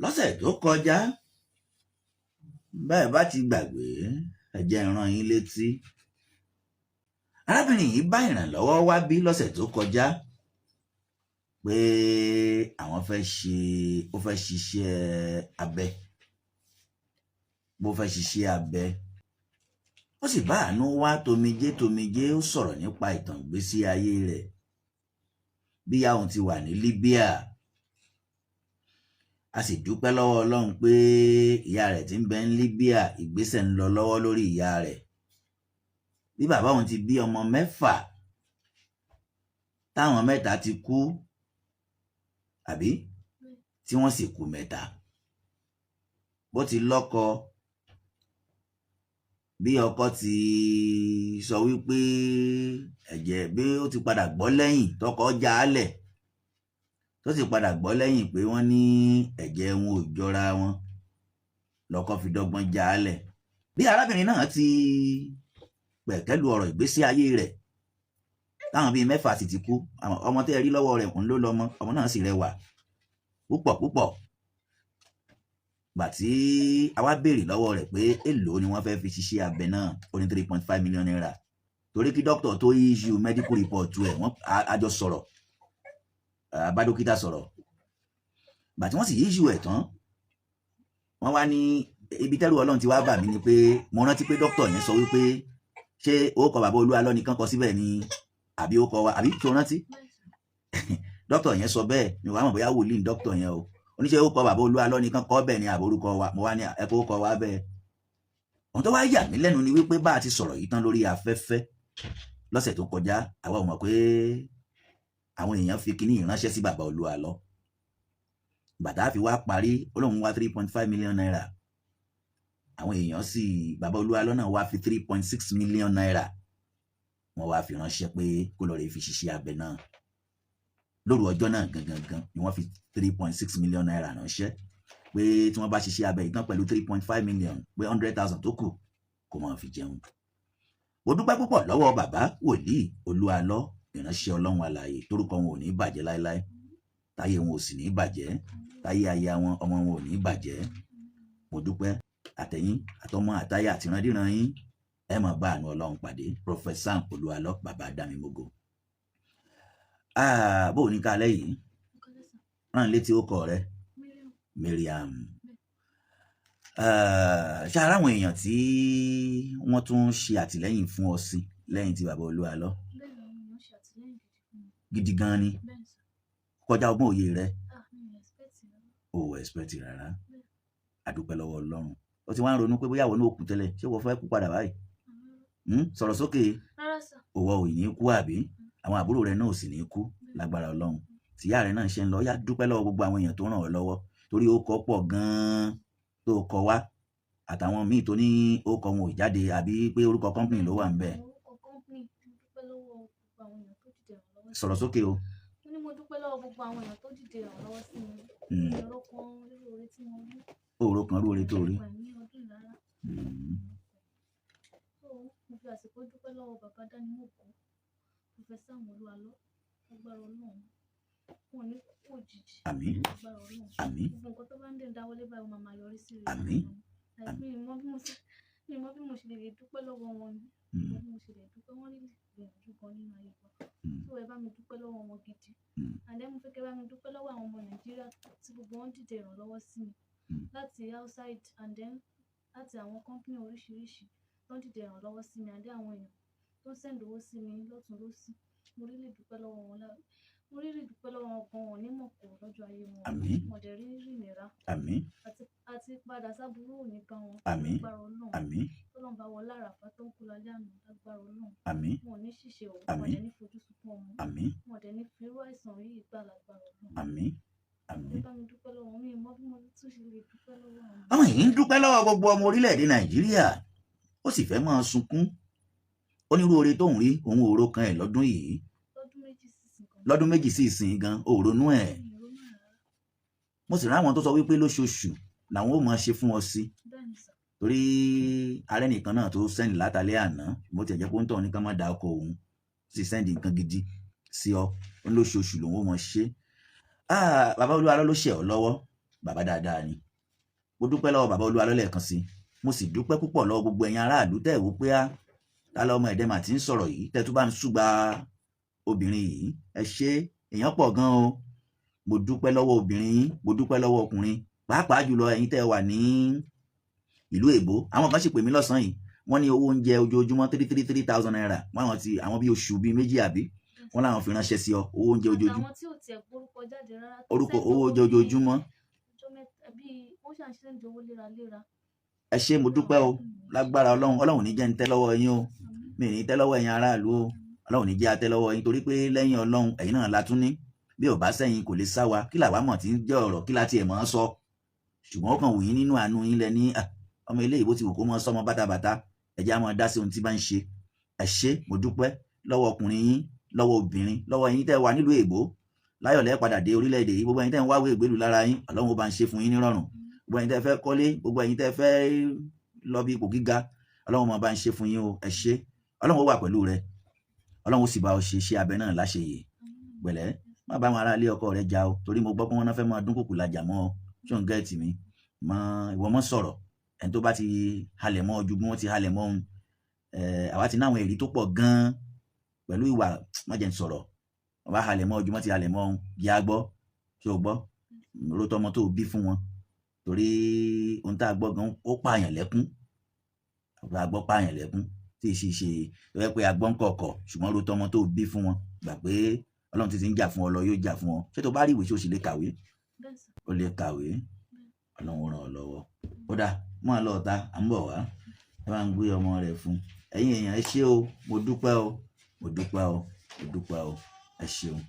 lọ́sẹ̀ tó kọjá bẹ́ẹ̀ bá ti gbàgbé ẹ jẹ́ n rán yín létí arábìnrin yìí bá ìrànlọ́wọ́ wá bí lọ́sẹ̀ tó kọjá pé àwọn fẹ́ ṣiṣẹ́ abẹ bó fẹ́ ṣiṣẹ́ abẹ ó sì bá àánú wá tomijé ó sọ̀rọ̀ nípa ìtàn ìgbésí ayé rẹ̀ bí ìyá òun ti wà ní Libya a sì dúpẹ́ lọ́wọ́ Ọlọ́run pé ìyá rẹ̀ tí ń bẹ ní Libya ìgbésẹ̀ ń lọ lọ́wọ́ lórí ìyá rẹ̀ bí bàbá òun ti bí ọmọ 6 táwọn 3 ti kú àbí tí wọ́n sì kú 3 bó ti lọ́kọ bí ọkọ ti sọ wípé ẹ̀jẹ̀ bí ó ti padà gbọ́ lẹ́yìn tọkọ já á lẹ̀ tó sì padà gbọ́ lẹ́yìn pé wọ́n ní ẹ̀jẹ̀ wọn ò jọra wọn lọ́kọ fi dọ́gbọ́n já á lẹ̀ bí arábìnrin náà ti pẹ̀kẹ́lu ọ̀rọ̀ ìgbésí ayé rẹ̀ táwọn bíi 4 sì ti kú ọmọ tẹ́ ẹ rí lọ́wọ́ rẹ̀ òun ló lọ́mọ ọmọ náà sì rẹwà púpọ̀ gbà tí a wá béèrè lọ́wọ́ rẹ̀ pé èlò ni wọ́n fẹ́ fi ṣiṣẹ́ abẹ náà ó ní 3.5 million naira torí kí dókítà tó issue medical report ẹ̀ wọ́n àjọ sọ̀rọ̀ bá dókítà sọ̀rọ̀ gbà tí wọ́n sì issue ẹ̀ tán wọ́n wá ní ibi tẹ́rù Ọlọ́run ti wá bà mí ni pé mo rántí pé dókítà yẹn sọ wípé ṣé ó kọ bàbá Olúalọ́ nìkan kọ síbẹ̀ ni àbí ó kọ wa àbí tó rántí dókítà yẹn sọ bẹ́ẹ̀ ni wàá mọ̀ bóyá wòlíì ní dókítà yẹn o oníṣẹ́ ó kọ bàbá Olúalọ́ nìkan kọ bẹ́ẹ̀ ni àbórúkọ wa mo wá ní ẹ̀kọ́ ó kọ wa bẹ́ẹ̀ ohun tó wá yà mí lẹ́nu ni wípé bá a ti sọ̀rọ̀ yìí tán lórí afẹ́fẹ́ lọ́sẹ̀ tó kọjá àwa ò mọ̀ pé àwọn èèyàn fi kíní ìránṣẹ́ sí bàbá Olúalọ́ bàtà fi wá parí Ọlọ́run wá 3.5 million naira àwọn èèyàn sì bàbá Olúalọ́ náà wá fi 3.6 million naira wọ́n wá fi ránṣẹ́ pé kó lọ rè fi ṣiṣẹ́ abẹ náà lóru ọjọ́ náà gangan ni wọ́n fi 3.6 million naira ránṣẹ́ pé tí wọ́n bá ṣiṣẹ́ abẹ ìtàn pẹ̀lú 3.5 million pé 100,000 tó kù kó máa fi jẹun. mo dúpẹ́ púpọ̀ lọ́wọ́ bàbá wòlíì Olúalọ́ ìránṣẹ́ Ọlọ́run alààyè torúkọ wọn ò ní bàjẹ́ láéláé táyé wọn ò sì ní bàjẹ́ táyé aya wọn ọmọ wọn ò ní bàjẹ́. mo dúpẹ́ àtẹ̀yìn àtọmọ àtayà àtìrandíran yín ẹ máa bá àánú Ọlọ́run pàdé Prophet Sam Olúalọ́ bàbá Dámimógo. bó o ní kálẹ̀ yìí rán létí ó kọ rẹ Mariam. ṣe ara àwọn èèyàn tí wọ́n tún ṣe àtìlẹ́yìn fún ọ sí lẹ́yìn tí bàbá Olúalọ́ gidi gan ni kọjá ọgbọ́n òye rẹ ò expect rárá àdúpẹ́ lọ́wọ́ Ọlọ́run ó ti wá ń ronú pé bóyá àwọn náà kú tẹ́lẹ̀ ṣé wọ́n fẹ́ kú padà báyìí sọ̀rọ̀ sókè òwò ò ní kú àbí àwọn àbúrò rẹ náà ò sì ní kú lágbára Ọlọ́run tìyá rẹ náà ṣe ń lọ yá dúpẹ́ lọ́wọ́ gbogbo àwọn èèyàn tó ràn ọ́ lọ́wọ́ torí ó kọ́ pọ̀ gan-an tó kọ wá àtàwọn míì tó ní ó kọ wọn ò jáde àbí pé orúkọ company ló wà ń bẹ̀. sọ̀rọ̀ sókè o. mo dúpẹ́ lọ́wọ́ gbogbo àwọn èèyàn tó dìde ìrànlọ́wọ́ sí mi ọ̀rọ̀ kan lórí tí mo rí. òòrò kan lóore tó rí. mo fi àsìkò dúpẹ́ lọ́wọ́ bàbá Dámimógo Prophet Sam Olúalọ́ agbára Ọlọ́run wọn ní kókó òjijì. àmín agbára Ọlọ́run. àmín gbogbo nǹkan tó bá ń dẹ̀ dáwọ́lé báyìí wọn máa yọrí sí rere. àmín mi mọ bí mo ṣe lè dúpẹ́ lọ́wọ́ wọn ni mo bí mo ṣe lè dúpẹ́ wọn rí gbìyànjú gan nínú ayé wa tó ẹ bá mi dúpẹ́ lọ́wọ́ wọn gidi àdé mo fẹ́ kẹ́ bá mi dúpẹ́ lọ́wọ́ àwọn ọmọ Nàìjíríà tí gbogbo wọn dìde ìrànlọ́wọ́ sí mi láti outside and then láti àwọn company oríṣiríṣi tó ń dìde ìrànlọ́wọ́ sí mi àdé àwọn èèyàn tó ń send owó sí mi lọ́tùn lósì mo rí lè dúpẹ́ lọ́wọ́ wọn mo rí lè dúpẹ́ lọ́wọ́ wọn gan wọn nímọ̀ kò lọ́jọ́ ayé wọn àmín wọn dẹ̀ rí ìnira àmín àti padà sábúrú òní bá wọn àmín lágbára Ọlọ́run àmín Ọlọ́run bá wọ láràfá tó ń kú lálẹ́ àná lágbára Ọlọ́run àmín wọn ò ní ṣìṣe òun àmín wọn dẹ̀ ní fojú sunkún ọmọ àmín wọn dẹ̀ ní fi irú àìsàn yìí gbà lágbára Ọlọ́run àmín àmín. bá mi dúpẹ́ lọ́wọ́ mi mọ́ bí mo tún ṣe lè dúpẹ́ lọ́wọ́ àwọn. àwọn yìí ń dúpẹ́ lọ́wọ́ gbogbo ọmọ orílẹ̀-èdè Nàìjíríà ó sì fẹ́ máa sunkún onírúurú tó ń rí òun òro kan ẹ̀ lọ́dún yìí lọ́dún méjì sí ìsìn gan òronú ẹ̀ mo sì ráwọn tó sọ wípé lóṣooṣù làwọn ò máa ṣe fún ọ sí torí ààrẹ nìkan náà tó sẹ́ndì látàlẹ́ àná mo ti ẹ̀jẹ̀ pé ó ń tọ̀ ní ká má da ọkọ̀ òun sì sẹ́ndì nǹkan gidi sí ọ lóṣooṣù lòun ó máa ṣe bàbá Olúalọ́ ló ṣe ọ lọ́wọ́ bàbá dáadáa ni. Mo dúpẹ́ lọ́wọ́ bàbá Olúwalọ́lẹ̀ kan sí, mo sì dúpẹ́ púpọ̀ lọ́wọ́ gbogbo ẹ̀yin aráàlú tẹ́ ẹ̀ wò pé ta lọ́mọ ẹ̀dẹ́mà tí ń sọ̀rọ̀ yìí tẹ́ tún bá ń ṣùgbà obìnrin yìí. Ẹ ṣé, èèyàn pọ̀ gan o. Mo dúpẹ́ lọ́wọ́ obìnrin yín, mo dúpẹ́ lọ́wọ́ ọkùnrin, pàápàá jùlọ ẹ̀yin tẹ́ ẹ wà ní ìlú èbó. Àwọn kan sì pè mí lọ́sàn-án yìí, wọ́n ní owó oúnjẹ ojoojúmọ́ 3,000 naira, àwọn bíi oṣù bíi méjì àbí wọ́n láwọn fi ránṣẹ́ sí ọ, owó oúnjẹ ojoojúmọ́. Àwọn tí ò tiẹ̀ gbórúkọ jáde rárá. Owó oúnjẹ ojoojúmọ́. Ó ṣàn ṣe ń di owó léraléra. Ẹ ṣé, mo dúpẹ́ o, lágbára Ọlọ́run ní jẹ́ ń tẹ́ lọ́wọ́ yín o, mi ní tẹ́ lọ́wọ́ ẹ̀yin aráàlú o, Ọlọ́run ní jẹ́ atẹ́ lọ́wọ́ yín, torí pé lẹ́yìn Ọlọ́run ẹ̀yin náà la tún ní. Bí ò bá sẹ́yìn kò lè sá wa, kí làwa mọ̀ tí ń jẹ́ ọ̀rọ̀, kí láti ẹ̀ mọ́ sọ. Ṣùgbọ́n ó kàn wù yín nínú àánú yín lẹ ní ọmọ ilé ìbò ti wù kó mọ́ sọmọ bátàbàtà, ẹ jẹ́ á máa dá sí ohun tí bá ń ṣe. Ẹ ṣé, mo dúpẹ́ lọ́wọ́ ọkùnrin yín, lọ́wọ́ obìnrin, lọ́wọ́ ẹ̀yin tẹ́ wà nílùú èbó, láyọ̀ lẹ́ padà dé orílẹ̀-èdè yìí. Gbogbo ẹ̀yin tẹ́ ń wáwé ìgbélú lára yín, Ọlọ́run ó bá ń ṣe fún yín nírọ̀rùn. Gbogbo ẹ̀yin tẹ́ fẹ́ kọ́lé, gbogbo ẹ̀yin tẹ́ fẹ́ lọ bí ipò gíga, Ọlọ́run máa bá ń ṣe fún yín o. Ẹ ṣé, Ọlọ́run ó wà pẹ̀lú rẹ, Ọlọ́run ó sì bá ọ ṣe iṣẹ́ abẹ náà láṣeyè. Pẹ̀lẹ́, má bá wọn ará ilé ọkọ rẹ jà o, torí mo gbọ́ pé wọ́n náà fẹ́ máa dún kùkù lajà mọ́ ọ. ṣé òun gẹ́ẹ̀tì mi ìwọ mọ́ sọ̀rọ̀, ẹni tó bá ti halẹ̀ mọ́ ojú bí wọ́n ti halẹ̀ mọ́ òun. Àwa ti náwọn èrí tó pọ̀ gan-an pẹ̀lú ìwà mọ́jẹ̀ ń sọ̀rọ̀, wọ́n bá halẹ̀ mọ́ ojú wọ́n ti halẹ̀ mọ́ òun. Yá gbọ́, ṣé o gbọ́, rótọ́ ọmọ tó bí fún wọn, torí ohun tá a gbọ́ gan ó pààyàn lẹ́kún, a gbọ́ pààyàn lẹ́kún tí ì ṣe tó yẹ pé a gbọ́ ń kọ̀ọ̀kọ̀, ṣùgbọ́n rótọ́ ọmọ tó bí fún wọn, gbà pé Ọlọ́run ti ń jà fún ọ lọ, yóò jà fún ọ. Ṣé tó bá rí ìwé ṣé o sì lè kàwé? O lè kàwé, Ọlọ́run ràn ọ́ lọ́wọ́. Ó dà, máa lọ ọ̀tá, à ń bọ̀ wá, ẹ máa ń gbé ọmọ rẹ̀ fún. Ẹ̀yin èèyàn ẹ ṣé o, mo dúpẹ́ o, mo dúpẹ́ o, mo dúpẹ́ o, ẹ ṣeun.